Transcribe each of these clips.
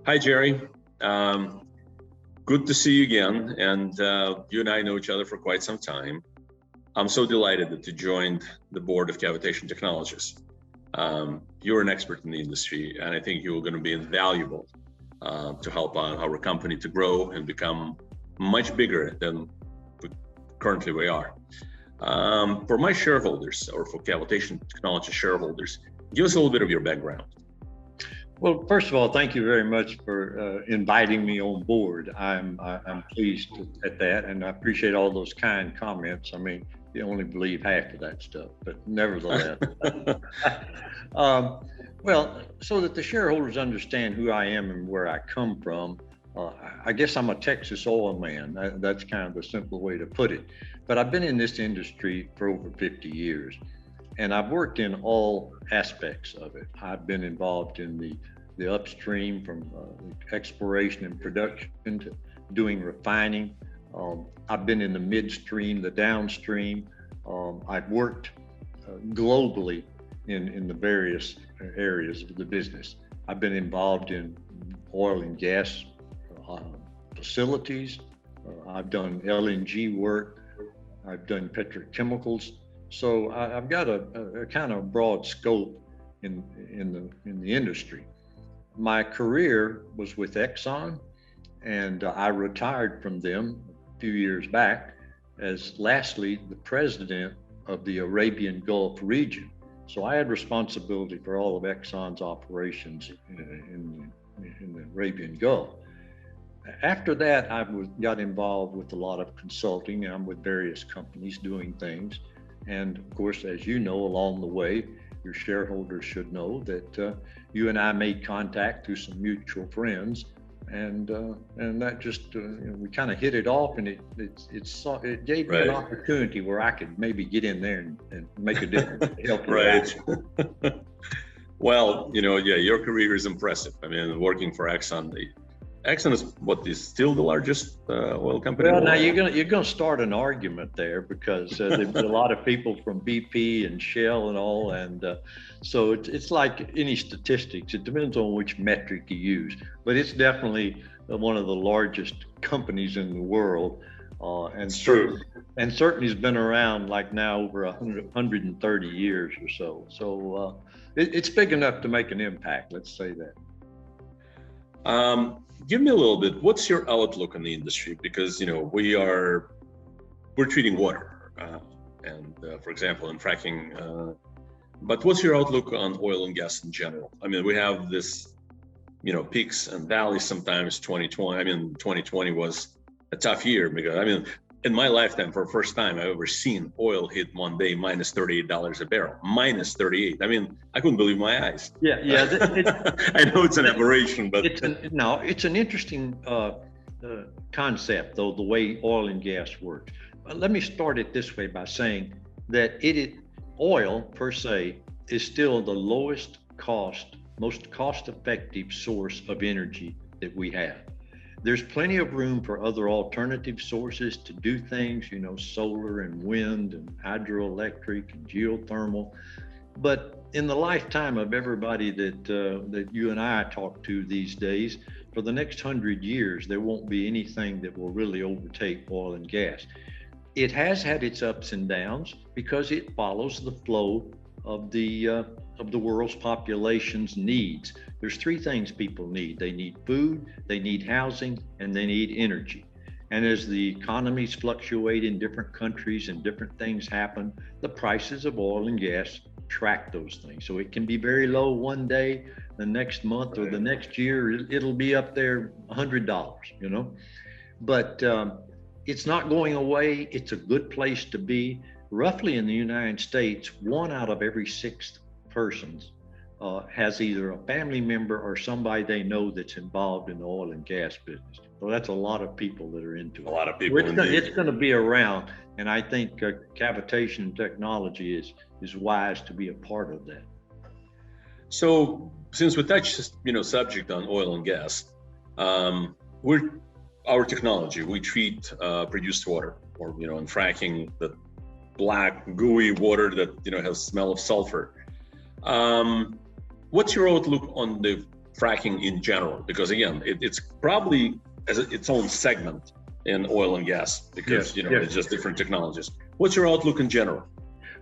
Hi, Jerry. Um, Good to see you again. And you and I know each other for quite some time. I'm so delighted that you joined the board of Cavitation Technologies. You're an expert in the industry, and I think you're going to be invaluable to help our company to grow and become much bigger than currently we are. For my shareholders, or for Cavitation Technology shareholders, give us a little bit of your background. Well, first of all, thank you very much for inviting me on board. I'm pleased at that, and I appreciate all those kind comments. I mean, you only believe half of that stuff, but nevertheless. Well, so that the shareholders understand who I am and where I come from, I guess I'm a Texas oil man. That's kind of the simple way to put it. But I've been in this industry for over 50 years. And I've worked in all aspects of it. I've been involved in the upstream, from exploration and production to doing refining. I've been in the midstream, the downstream. I've worked globally in the various areas of the business. I've been involved in oil and gas facilities. I've done LNG work. I've done petrochemicals. So I've got a kind of broad scope in the industry. My career was with Exxon, and I retired from them a few years back as lastly the president of the Arabian Gulf region. So I had responsibility for all of Exxon's operations in the Arabian Gulf. After that, got involved with a lot of consulting. I'm with various companies doing things. And of course, as you know, along the way, your shareholders should know that you and I made contact through some mutual friends, and that just we kind of hit it off, and it gave me an opportunity where I could maybe get in there and make a difference. Help right. Well, your career is impressive. I mean, working for Exxon, Exxon is still the largest oil company. Well, now you're gonna start an argument there, because there's a lot of people from BP and Shell and all, and so it's like any statistics. It depends on which metric you use, but it's definitely one of the largest companies in the world, and certainly has been around like now over 130 years or so. So it's big enough to make an impact. Let's say that. Give me a little bit. What's your outlook on the industry? Because we're treating water, and for example, in fracking. But what's your outlook on oil and gas in general? I mean, we have this, peaks and valleys sometimes. 2020 was a tough year because in my lifetime, for the first time I've ever seen oil hit one day minus $38 a barrel, minus 38. I couldn't believe my eyes. Yeah. I know it's an aberration, but it's an interesting concept, though, the way oil and gas works. Let me start it this way by saying that oil per se is still the lowest cost, most cost-effective source of energy that we have. There's plenty of room for other alternative sources to do things, solar and wind and hydroelectric and geothermal. But in the lifetime of everybody that you and I talk to these days, for the next 100 years, there won't be anything that will really overtake oil and gas. It has had its ups and downs because it follows the flow of the world's population's needs. There's three things people need. They need food, they need housing, and they need energy. And as the economies fluctuate in different countries and different things happen, the prices of oil and gas track those things. So it can be very low one day, the next month or the next year, it'll be up there $100, But it's not going away. It's a good place to be. Roughly in the United States, 1 out of every 6 persons has either a family member or somebody they know that's involved in the oil and gas business. So that's a lot of people that are into it. A lot of people. It's going to be around, and I think cavitation technology is wise to be a part of that. So since we touched, subject on oil and gas, our technology, we treat produced water, or in fracking, the black gooey water that has smell of sulfur. What's your outlook on the fracking in general? Because again, it's probably as its own segment in oil and gas, because it's just different technologies. What's your outlook in general?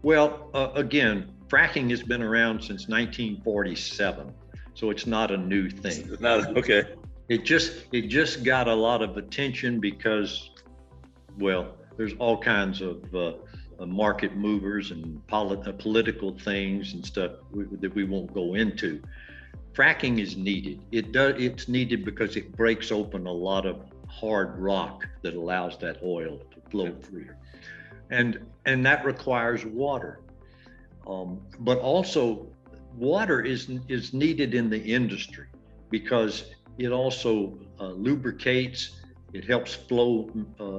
Well, again, fracking has been around since 1947, so it's not a new thing. Okay. It just got a lot of attention because, well, there's all kinds of market movers and political things and stuff that we won't go into. Fracking is needed. It's needed because it breaks open a lot of hard rock that allows that oil to flow through, and that requires water. But also, water is needed in the industry because it also lubricates. It helps flow.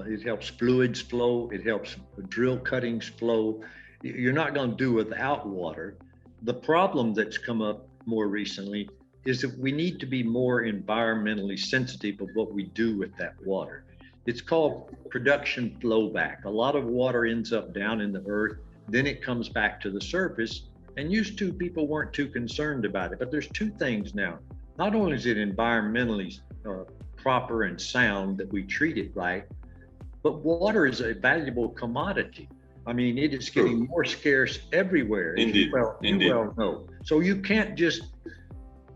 It helps fluids flow. It helps drill cuttings flow. You're not going to do without water. The problem that's come up more recently is that we need to be more environmentally sensitive of what we do with that water. It's called production flowback. A lot of water ends up down in the earth, then it comes back to the surface, and used to people weren't too concerned about it. But there's two things now. Not only is it environmentally proper and sound that we treat it right, but water is a valuable commodity. I mean, it is getting more scarce everywhere. Indeed. You well know. So you can't just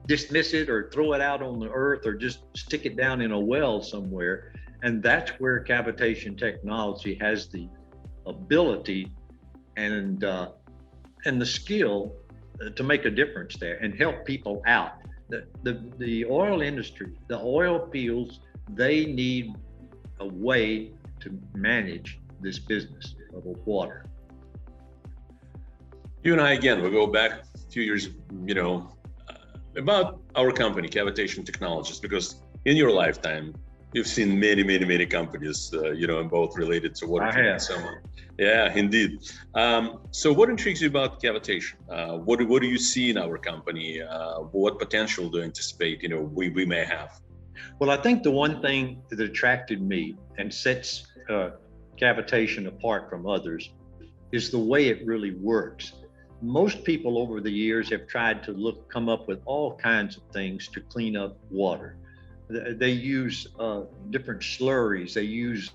dismiss it or throw it out on the earth or just stick it down in a well somewhere. And that's where cavitation technology has the ability and the skill to make a difference there and help people out. The oil industry, the oil fields, they need a way to manage this business of water. You and I, again, we'll go back a few years, about our company, Cavitation Technologies, because in your lifetime, you've seen many companies, and both related to water treatment and so on. Yeah, indeed. So what intrigues you about cavitation? What do you see in our company? What potential do you anticipate, we may have? Well, I think the one thing that attracted me and sets cavitation apart from others is the way it really works. Most people over the years have tried to come up with all kinds of things to clean up water. They use different slurries. They use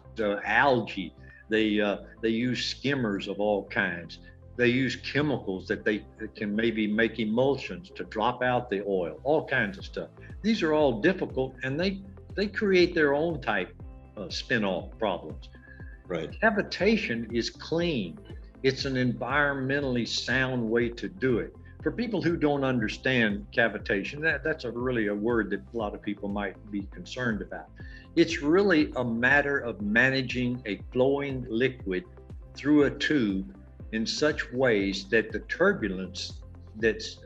algae. They use skimmers of all kinds. They use chemicals that they can maybe make emulsions to drop out the oil, all kinds of stuff. These are all difficult, and they create their own type of spin-off problems. Right. Cavitation is clean. It's an environmentally sound way to do it. For people who don't understand cavitation, that's really a word that a lot of people might be concerned about. It's really a matter of managing a flowing liquid through a tube in such ways that the turbulence that's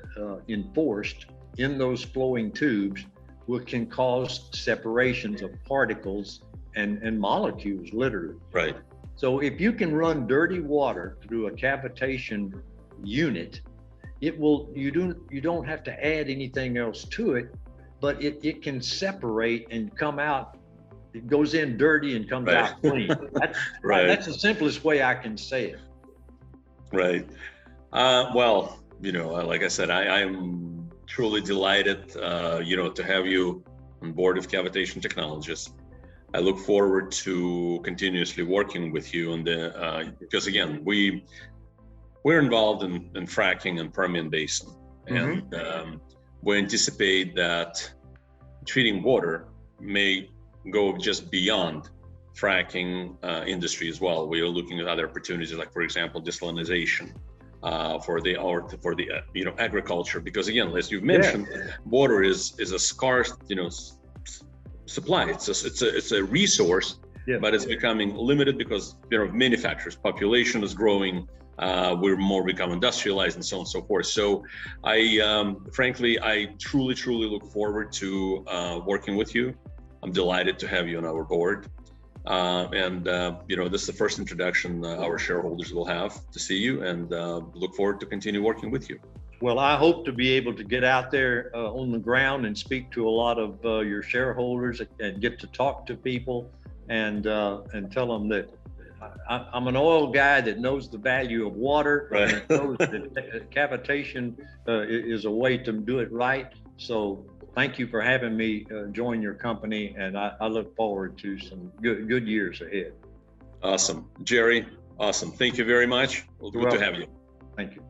enforced in those flowing tubes can cause separations of particles and molecules, literally. Right. So if you can run dirty water through a cavitation unit, you don't have to add anything else to it, but it can separate and come out. It goes in dirty and comes out clean. That's the simplest way I can say it. Right. Well, like I said, I'm truly delighted, to have you on board of Cavitation Technologies. I look forward to continuously working with you on because again, we're involved in fracking in Permian Basin, and we anticipate that treating water may go just beyond fracking industry as well. We are looking at other opportunities, like, for example, desalination for the agriculture, because again, as you've mentioned, water is a scarce supply. It's a resource, but it's becoming limited because many factors. Population is growing. We're more become industrialized and so on and so forth. So frankly, I truly look forward to working with you. I'm delighted to have you on our board. This is the first introduction our shareholders will have to see you, and look forward to continue working with you. Well, I hope to be able to get out there on the ground and speak to a lot of your shareholders and get to talk to people and tell them that I'm an oil guy that knows the value of water, right. And knows that cavitation is a way to do it right. So thank you for having me join your company, and I look forward to some good years ahead. Awesome. Jerry, awesome. Thank you very much. Well, good to have you. Thank you.